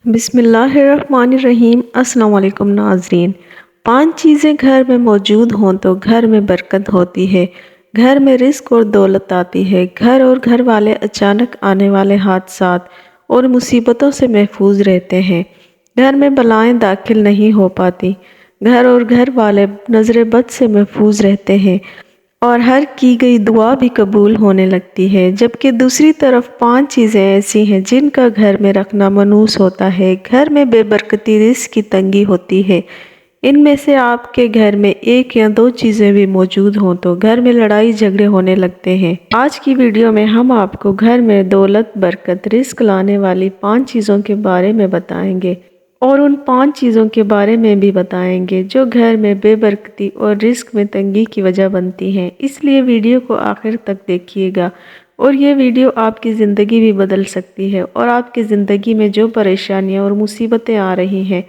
بسم اللہ الرحمن الرحیم۔ السلام علیکم ناظرین۔ 5 چیزیں گھر میں موجود ہوں تو گھر میں برکت ہوتی ہے، گھر میں رزق اور دولت آتی ہے، گھر اور گھر والے اچانک آنے والے حادثات اور مصیبتوں سے محفوظ رہتے ہیں، گھر میں بلائیں داخل نہیں ہو پاتی، گھر اور گھر والے نظر بد سے محفوظ رہتے ہیں اور ہر کی گئی دعا بھی قبول ہونے لگتی ہے۔ جبکہ دوسری طرف 5 چیزیں ایسی ہیں جن کا گھر میں رکھنا منحوس ہوتا ہے، گھر میں بے برکتی، رزق کی تنگی ہوتی ہے۔ ان میں سے آپ کے گھر میں 1 یا 2 چیزیں بھی موجود ہوں تو گھر میں لڑائی جھگڑے ہونے لگتے ہیں۔ آج کی ویڈیو میں ہم آپ کو گھر میں دولت، برکت، رزق لانے والی 5 چیزوں کے بارے میں بتائیں گے اور ان 5 چیزوں کے بارے میں بھی بتائیں گے جو گھر میں بے برکتی اور رزق میں تنگی کی وجہ بنتی ہیں۔ اس لیے ویڈیو کو آخر تک دیکھیے گا اور یہ ویڈیو آپ کی زندگی بھی بدل سکتی ہے اور آپ کی زندگی میں جو پریشانیاں اور مصیبتیں آ رہی ہیں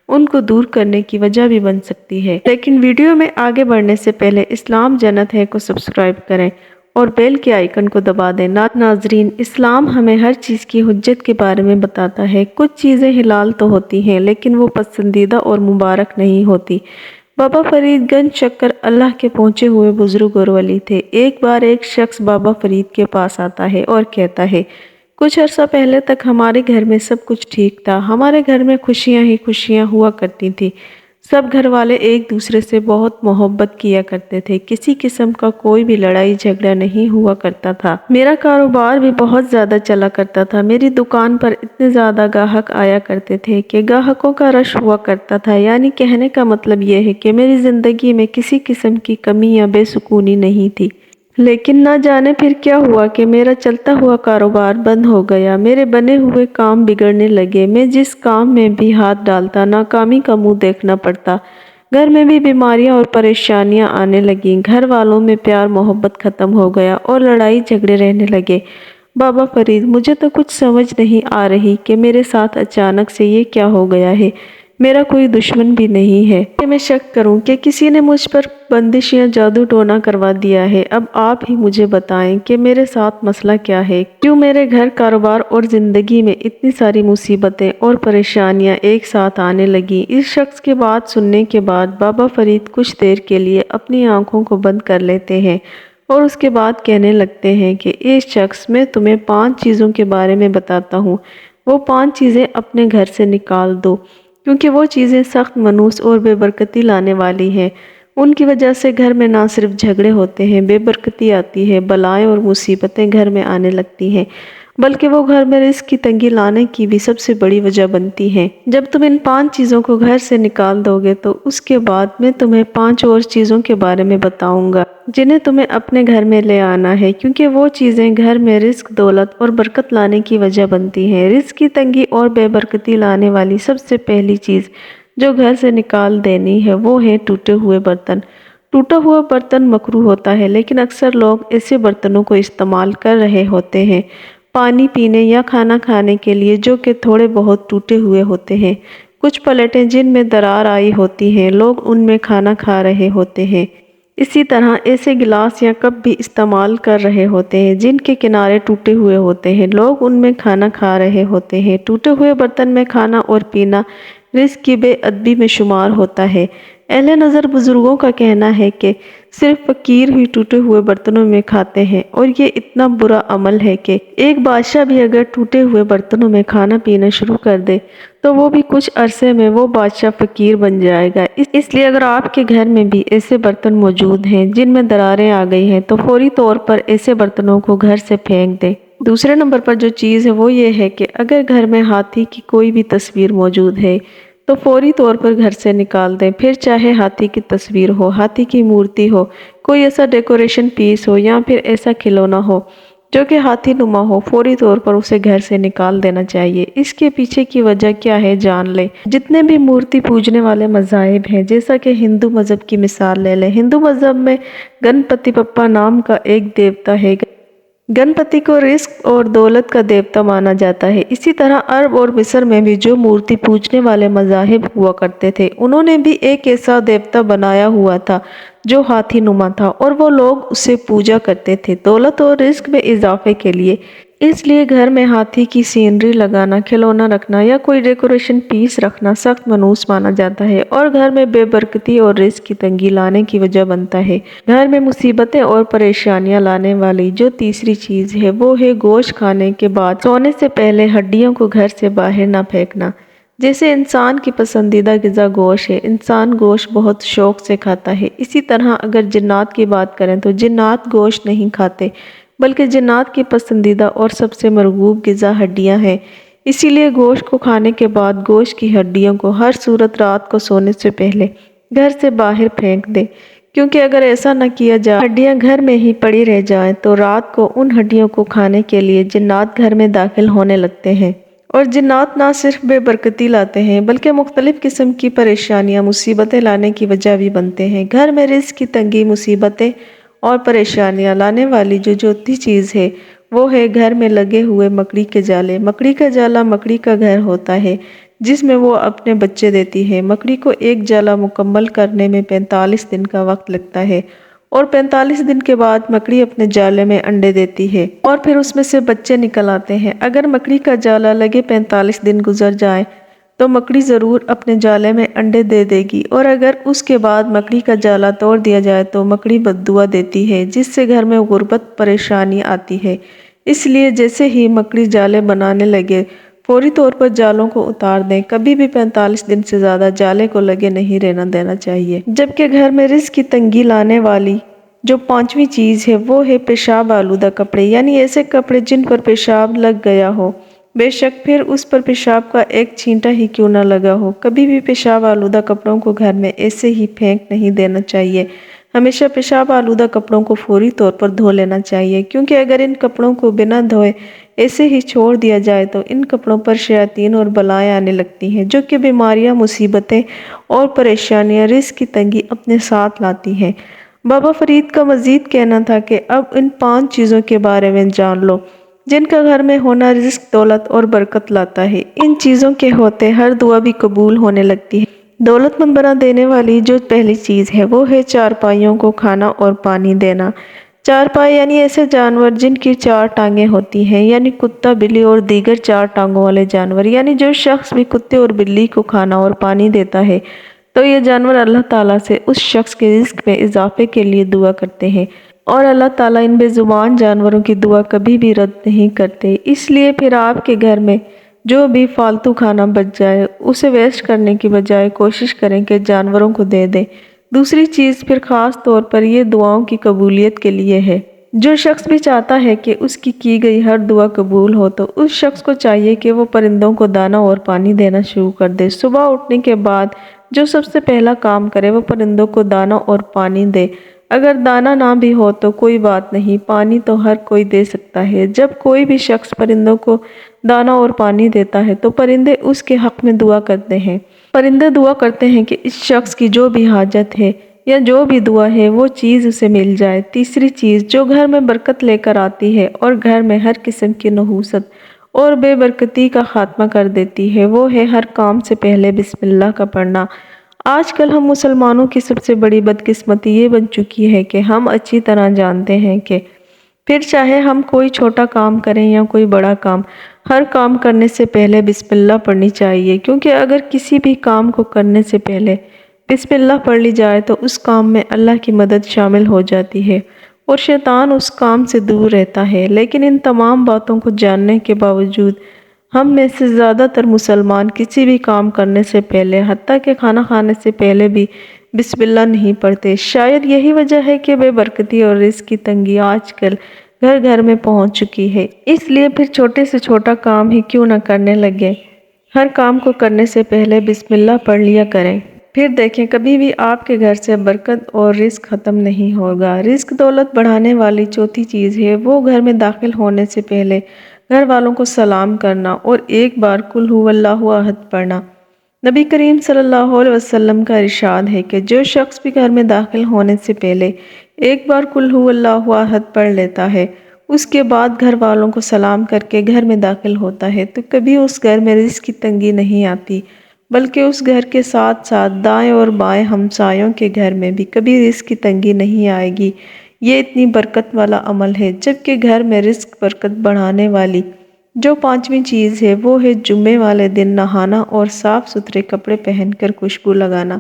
ان کو دور کرنے کی وجہ بھی بن سکتی ہے۔ لیکن ویڈیو میں آگے بڑھنے سے پہلے اسلام جنت ہے کو سبسکرائب کریں اور بیل کے آئیکن کو دبا دیں۔ ناظرین، اسلام ہمیں ہر چیز کی حجت کے بارے میں بتاتا ہے۔ کچھ چیزیں حلال تو ہوتی ہیں لیکن وہ پسندیدہ اور مبارک نہیں ہوتی۔ بابا فرید گنج چکر اللہ کے پہنچے ہوئے بزرگ اور ولی تھے۔ ایک بار ایک شخص بابا فرید کے پاس آتا ہے اور کہتا ہے، کچھ عرصہ پہلے تک ہمارے گھر میں سب کچھ ٹھیک تھا، ہمارے گھر میں خوشیاں ہی خوشیاں ہوا کرتی تھی، سب گھر والے ایک دوسرے سے بہت محبت کیا کرتے تھے، کسی قسم کا کوئی بھی لڑائی جھگڑا نہیں ہوا کرتا تھا، میرا کاروبار بھی بہت زیادہ چلا کرتا تھا، میری دکان پر اتنے زیادہ گاہک آیا کرتے تھے کہ گاہکوں کا رش ہوا کرتا تھا۔ یعنی کہنے کا مطلب یہ ہے کہ میری زندگی میں کسی قسم کی کمی یا بے سکونی نہیں تھی۔ لیکن نہ جانے پھر کیا ہوا کہ میرا چلتا ہوا کاروبار بند ہو گیا، میرے بنے ہوئے کام بگڑنے لگے، میں جس کام میں بھی ہاتھ ڈالتا ناکامی کا منہ دیکھنا پڑتا، گھر میں بھی بیماریاں اور پریشانیاں آنے لگیں، گھر والوں میں پیار محبت ختم ہو گیا اور لڑائی جھگڑے رہنے لگے۔ بابا فرید، مجھے تو کچھ سمجھ نہیں آ رہی کہ میرے ساتھ اچانک سے یہ کیا ہو گیا ہے، میرا کوئی دشمن بھی نہیں ہے کہ میں شک کروں کہ کسی نے مجھ پر بندش یا جادو ٹونا کروا دیا ہے۔ اب آپ ہی مجھے بتائیں کہ میرے ساتھ مسئلہ کیا ہے، کیوں میرے گھر، کاروبار اور زندگی میں اتنی ساری مصیبتیں اور پریشانیاں ایک ساتھ آنے لگیں۔ اس شخص کی بات سننے کے بعد بابا فرید کچھ دیر کے لیے اپنی آنکھوں کو بند کر لیتے ہیں اور اس کے بعد کہنے لگتے ہیں کہ اے شخص، میں تمہیں 5 چیزوں کے بارے میں بتاتا ہوں، وہ 5 چیزیں اپنے گھر سے نکال دو، کیونکہ وہ چیزیں سخت منحوس اور بے برکتی لانے والی ہیں۔ ان کی وجہ سے گھر میں نہ صرف جھگڑے ہوتے ہیں، بے برکتی آتی ہے، بلائیں اور مصیبتیں گھر میں آنے لگتی ہیں، بلکہ وہ گھر میں رزق کی تنگی لانے کی بھی سب سے بڑی وجہ بنتی ہیں۔ جب تم ان 5 چیزوں کو گھر سے نکال دو گے تو اس کے بعد میں تمہیں 5 اور چیزوں کے بارے میں بتاؤں گا جنہیں تمہیں اپنے گھر میں لے آنا ہے، کیونکہ وہ چیزیں گھر میں رزق، دولت اور برکت لانے کی وجہ بنتی ہیں۔ رزق کی تنگی اور بے برکتی لانے والی سب سے پہلی چیز جو گھر سے نکال دینی ہے وہ ہے ٹوٹے ہوئے برتن۔ ٹوٹا ہوا برتن مکروہ ہوتا ہے لیکن اکثر لوگ ایسے برتنوں کو استعمال کر رہے ہوتے ہیں پانی پینے یا کھانا کھانے کے لیے جو کہ تھوڑے بہت ٹوٹے ہوئے ہوتے ہیں۔ کچھ پلیٹیں جن میں درار آئی ہوتی ہیں، لوگ ان میں کھانا کھا رہے ہوتے ہیں۔ اسی طرح ایسے گلاس یا کپ بھی استعمال کر رہے ہوتے ہیں جن کے کنارے ٹوٹے ہوئے ہوتے ہیں، لوگ ان میں کھانا کھا رہے ہوتے ہیں۔ ٹوٹے ہوئے برتن میں کھانا اور پینا رزق کی بے ادبی میں شمار ہوتا ہے۔ اہل نظر بزرگوں کا کہنا ہے کہ صرف فقیر ہی ٹوٹے ہوئے برتنوں میں کھاتے ہیں اور یہ اتنا برا عمل ہے کہ ایک بادشاہ بھی اگر ٹوٹے ہوئے برتنوں میں کھانا پینا شروع کر دے تو وہ بھی کچھ عرصے میں وہ بادشاہ فقیر بن جائے گا۔ اس لیے اگر آپ کے گھر میں بھی ایسے برتن موجود ہیں جن میں دراریں آ گئی ہیں تو فوری طور پر ایسے برتنوں کو گھر سے پھینک دیں۔ دوسرے نمبر پر جو چیز ہے وہ یہ ہے کہ اگر گھر میں ہاتھی کی کوئی بھی تصویر موجود ہے تو فوری طور پر گھر سے نکال دیں، پھر چاہے ہاتھی کی تصویر ہو، ہاتھی کی مورتی ہو، کوئی ایسا ڈیکوریشن پیس ہو یا پھر ایسا کھلونا ہو جو کہ ہاتھی نما ہو، فوری طور پر اسے گھر سے نکال دینا چاہیے۔ اس کے پیچھے کی وجہ کیا ہے جان لیں۔ جتنے بھی مورتی پوجنے والے مذاہب ہیں، جیسا کہ ہندو مذہب کی مثال لے لیں، ہندو مذہب میں گنپتی بپا نام کا ایک دیوتا ہے۔ گنپتی کو رزق اور دولت کا دیوتا مانا جاتا ہے۔ اسی طرح عرب اور مصر میں بھی جو مورتی پوجنے والے مذاہب ہوا کرتے تھے انہوں نے بھی ایک ایسا دیوتا بنایا ہوا تھا جو ہاتھی نما تھا اور وہ لوگ اسے پوجا کرتے تھے دولت اور رزق میں اضافے کے لیے۔ اس لیے گھر میں ہاتھی کی سینری لگانا، کھلونا رکھنا یا کوئی ڈیکوریشن پیس رکھنا سخت منحوس مانا جاتا ہے اور گھر میں بے برکتی اور رزق کی تنگی لانے کی وجہ بنتا ہے۔ گھر میں مصیبتیں اور پریشانیاں لانے والی جو تیسری چیز ہے وہ ہے گوشت کھانے کے بعد سونے سے پہلے ہڈیوں کو گھر سے باہر نہ پھینکنا۔ جیسے انسان کی پسندیدہ غذا گوشت ہے، انسان گوشت بہت شوق سے کھاتا ہے، اسی طرح اگر جنات کی بات کریں تو جنات گوشت نہیں کھاتے، بلکہ جنات کی پسندیدہ اور سب سے مرغوب غذا ہڈیاں ہیں۔ اسی لیے گوشت کو کھانے کے بعد گوشت کی ہڈیوں کو ہر صورت رات کو سونے سے پہلے گھر سے باہر پھینک دے، کیونکہ اگر ایسا نہ کیا جائے، ہڈیاں گھر میں ہی پڑی رہ جائیں تو رات کو ان ہڈیوں کو کھانے کے لیے جنات گھر میں داخل ہونے لگتے ہیں۔ اور جنات نہ صرف بے برکتی لاتے ہیں بلکہ مختلف قسم کی پریشانیاں، مصیبتیں لانے کی وجہ بھی بنتے ہیں۔ گھر میں رزق کی تنگی، مصیبتیں اور پریشانیاں لانے والی جو چوتھی چیز ہے وہ ہے گھر میں لگے ہوئے مکڑی کے جالے۔ مکڑی کا جالا مکڑی کا گھر ہوتا ہے جس میں وہ اپنے بچے دیتی ہے۔ مکڑی کو ایک جالا مکمل کرنے میں 45 دن کا وقت لگتا ہے اور 45 دن کے بعد مکڑی اپنے جالے میں انڈے دیتی ہے اور پھر اس میں سے بچے نکل آتے ہیں۔ اگر مکڑی کا جالا لگے 45 دن گزر جائیں تو مکڑی ضرور اپنے جالے میں انڈے دے دے گی، اور اگر اس کے بعد مکڑی کا جالا توڑ دیا جائے تو مکڑی بد دعا دیتی ہے جس سے گھر میں غربت پریشانی آتی ہے۔ اس لیے جیسے ہی مکڑی جالے بنانے لگے فوری طور پر جالوں کو اتار دیں، کبھی بھی 45 دن سے زیادہ جالے کو لگے نہیں رہنا دینا چاہیے۔ جبکہ گھر میں رزق کی تنگی لانے والی جو پانچویں چیز ہے وہ ہے پیشاب آلودہ کپڑے، یعنی ایسے کپڑے جن پر پیشاب لگ گیا ہو، بے شک پھر اس پر پیشاب کا ایک چھینٹا ہی کیوں نہ لگا ہو۔ کبھی بھی پیشاب آلودہ کپڑوں کو گھر میں ایسے ہی پھینک نہیں دینا چاہیے، ہمیشہ پیشاب آلودہ کپڑوں کو فوری طور پر دھو لینا چاہیے، کیونکہ اگر ان کپڑوں کو بنا دھوئے ایسے ہی چھوڑ دیا جائے تو ان کپڑوں پر شیاطین اور بلائیں آنے لگتی ہیں جو کہ بیماریاں، مصیبتیں اور پریشانیاں، رزق کی تنگی اپنے ساتھ لاتی ہیں۔ بابا فرید کا مزید کہنا تھا کہ اب ان 5 چیزوں کے بارے میں جان لو جن کا گھر میں ہونا رزق، دولت اور برکت لاتا ہے۔ ان چیزوں کے ہوتے ہر دعا بھی قبول ہونے لگتی ہے۔ دولت مند بنا دینے والی جو پہلی چیز ہے وہ ہے چارپائیوں کو کھانا اور پانی دینا۔ چارپائی یعنی ایسے جانور جن کی 4 ٹانگیں ہوتی ہیں، یعنی کتا، بلی اور دیگر 4 ٹانگوں والے جانور، یعنی جو شخص بھی کتے اور بلی کو کھانا اور پانی دیتا ہے تو یہ جانور اللہ تعالیٰ سے اس شخص کے رزق میں اضافے کے لیے دعا کرتے ہیں، اور اللہ تعالیٰ ان بے زبان جانوروں کی دعا کبھی بھی رد نہیں کرتے۔ اس لیے پھر آپ کے گھر میں جو بھی فالتو کھانا بچ جائے اسے ویسٹ کرنے کی بجائے کوشش کریں کہ جانوروں کو دے دیں۔ دوسری چیز پھر خاص طور پر یہ دعاؤں کی قبولیت کے لیے ہے۔ جو شخص بھی چاہتا ہے کہ اس کی گئی ہر دعا قبول ہو تو اس شخص کو چاہیے کہ وہ پرندوں کو دانہ اور پانی دینا شروع کر دے۔ صبح اٹھنے کے بعد جو سب سے پہلا کام کرے وہ پرندوں کو دانہ اور پانی دے۔ اگر دانہ نہ بھی ہو تو کوئی بات نہیں، پانی تو ہر کوئی دے سکتا ہے۔ جب کوئی بھی شخص پرندوں کو دانہ اور پانی دیتا ہے تو پرندے اس کے حق میں دعا کرتے ہیں۔ پرندے دعا کرتے ہیں کہ اس شخص کی جو بھی حاجت ہے یا جو بھی دعا ہے وہ چیز اسے مل جائے۔ تیسری چیز جو گھر میں برکت لے کر آتی ہے اور گھر میں ہر قسم کی نحوست اور بے برکتی کا خاتمہ کر دیتی ہے وہ ہے ہر کام سے پہلے بسم اللہ کا پڑھنا۔ آج کل ہم مسلمانوں کی سب سے بڑی بدقسمتی یہ بن چکی ہے کہ ہم اچھی طرح جانتے ہیں کہ پھر چاہے ہم کوئی چھوٹا کام کریں یا کوئی بڑا کام، ہر کام کرنے سے پہلے بسم اللہ پڑھنی چاہیے، کیونکہ اگر کسی بھی کام کو کرنے سے پہلے بسم اللہ پڑھ لی جائے تو اس کام میں اللہ کی مدد شامل ہو جاتی ہے اور شیطان اس کام سے دور رہتا ہے۔ لیکن ان تمام باتوں کو جاننے کے باوجود ہم میں سے زیادہ تر مسلمان کسی بھی کام کرنے سے پہلے، حتیٰ کہ کھانا کھانے سے پہلے بھی بسم اللہ نہیں پڑھتے۔ شاید یہی وجہ ہے کہ بے برکتی اور رزق کی تنگی آج کل گھر گھر میں پہنچ چکی ہے۔ اس لیے پھر چھوٹے سے چھوٹا کام ہی کیوں نہ کرنے لگے، ہر کام کو کرنے سے پہلے بسم اللہ پڑھ لیا کریں۔ پھر دیکھیں کبھی بھی آپ کے گھر سے برکت اور رزق ختم نہیں ہوگا۔ رزق دولت بڑھانے والی چوتھی چیز ہے وہ گھر میں داخل ہونے سے پہلے گھر والوں کو سلام کرنا اور ایک بار قل ھو اللہ احد پڑھنا۔ نبی کریم صلی اللہ علیہ وسلم کا ارشاد ہے کہ جو شخص بھی گھر میں داخل ہونے سے پہلے ایک بار قل ھو اللہ احد پڑھ لیتا ہے، اس کے بعد گھر والوں کو سلام کر کے گھر میں داخل ہوتا ہے تو کبھی اس گھر میں رزق کی تنگی نہیں آتی، بلکہ اس گھر کے ساتھ ساتھ دائیں اور بائیں ہمسایوں کے گھر میں بھی کبھی رزق کی تنگی نہیں آئے گی، یہ اتنی برکت والا عمل ہے، جبکہ گھر میں رزق برکت بڑھانے والی جو پانچویں چیز ہے وہ ہے جمعے والے دن نہانا اور صاف ستھرے کپڑے پہن کر خوشبو لگانا،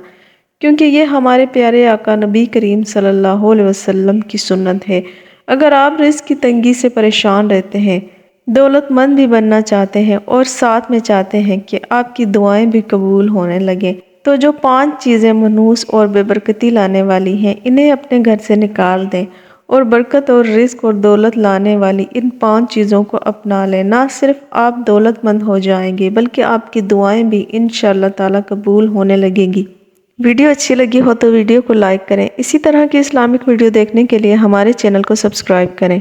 کیونکہ یہ ہمارے پیارے آقا نبی کریم صلی اللہ علیہ وسلم کی سنت ہے۔ اگر آپ رزق کی تنگی سے پریشان رہتے ہیں، دولت مند بھی بننا چاہتے ہیں اور ساتھ میں چاہتے ہیں کہ آپ کی دعائیں بھی قبول ہونے لگیں، تو جو 5 چیزیں منحوس اور بے برکتی لانے والی ہیں انہیں اپنے گھر سے نکال دیں اور برکت اور رزق اور دولت لانے والی ان 5 چیزوں کو اپنا لیں۔ نہ صرف آپ دولت مند ہو جائیں گے بلکہ آپ کی دعائیں بھی انشاءاللہ تعالی قبول ہونے لگیں گی۔ ویڈیو اچھی لگی ہو تو ویڈیو کو لائک کریں، اسی طرح کی اسلامک ویڈیو دیکھنے کے لیے ہمارے چینل کو سبسکرائب کریں۔